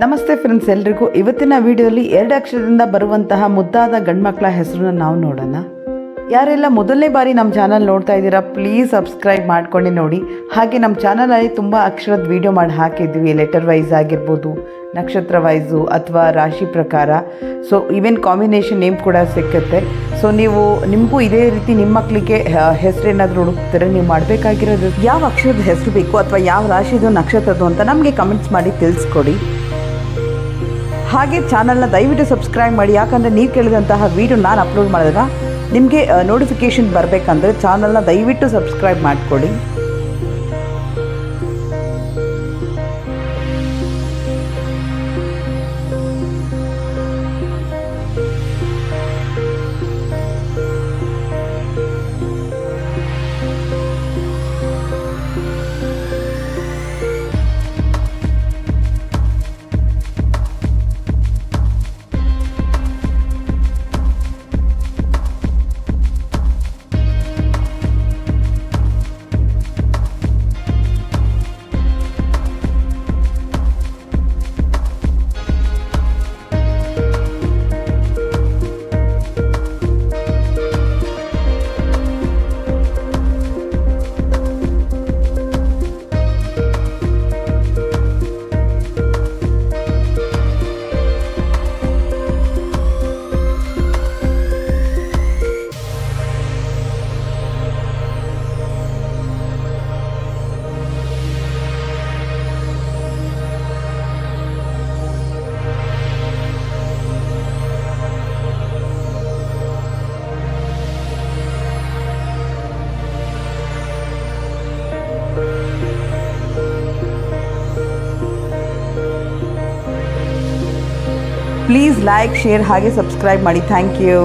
ನಮಸ್ತೆ ಫ್ರೆಂಡ್ಸ್, ಎಲ್ರಿಗೂ ಇವತ್ತಿನ ವಿಡಿಯೋದಲ್ಲಿ 2 ಅಕ್ಷರದಿಂದ ಬರುವಂತಹ ಮುದ್ದಾದ ಗಂಡ್ಮಕ್ಳ ಹೆಸರನ್ನ ನಾವು ನೋಡೋಣ. ಯಾರೆಲ್ಲ ಮೊದಲನೇ ಬಾರಿ ನಮ್ಮ ಚಾನಲ್ ನೋಡ್ತಾ ಇದ್ದೀರಾ, ಪ್ಲೀಸ್ ಸಬ್ಸ್ಕ್ರೈಬ್ ಮಾಡ್ಕೊಂಡು ನೋಡಿ. ಹಾಗೆ ನಮ್ಮ ಚಾನಲಲ್ಲಿ ತುಂಬ ಅಕ್ಷರದ ವಿಡಿಯೋ ಮಾಡಿ ಹಾಕಿದ್ವಿ. ಲೆಟರ್ ವೈಸ್ ಆಗಿರ್ಬೋದು, ನಕ್ಷತ್ರ ವೈಸು ಅಥವಾ ರಾಶಿ ಪ್ರಕಾರ. ಸೊ ಈವನ್ ಕಾಂಬಿನೇಷನ್ ನೇಮ್ ಕೂಡ ಸಿಕ್ಕುತ್ತೆ. ಸೊ ನಿಮಗೂ ಇದೇ ರೀತಿ ನಿಮ್ಮ ಮಕ್ಕಳಿಗೆ ಹೆಸರೇನಾದರೂ ಹುಡುಕ್ತಾರೆ, ನೀವು ಮಾಡಬೇಕಾಗಿರೋದು ಯಾವ ಅಕ್ಷರದ ಹೆಸರು ಬೇಕು ಅಥವಾ ಯಾವ ರಾಶಿದು ನಕ್ಷತ್ರದ್ದು ಅಂತ ನಮಗೆ ಕಮೆಂಟ್ಸ್ ಮಾಡಿ ತಿಳಿಸ್ಕೊಡಿ. ಹಾಗೆ ಚಾನಲ್ನ ದಯವಿಟ್ಟು ಸಬ್ಸ್ಕ್ರೈಬ್ ಮಾಡಿ, ಯಾಕಂದರೆ ನೀವು ಕೇಳಿದಂತಹ ವಿಡಿಯೋ ನಾನು ಅಪ್ಲೋಡ್ ಮಾಡಿದಾಗ ನಿಮಗೆ ನೋಟಿಫಿಕೇಷನ್ ಬರಬೇಕಂದ್ರೆ ಚಾನಲ್ನ ದಯವಿಟ್ಟು ಸಬ್ಸ್ಕ್ರೈಬ್ ಮಾಡಿಕೊಡಿ. ಪ್ಲೀಸ್ ಲೈಕ್, ಶೇರ್ ಹಾಗೆ ಸಬ್ಸ್ಕ್ರೈಬ್ ಮಾಡಿ. Thank you.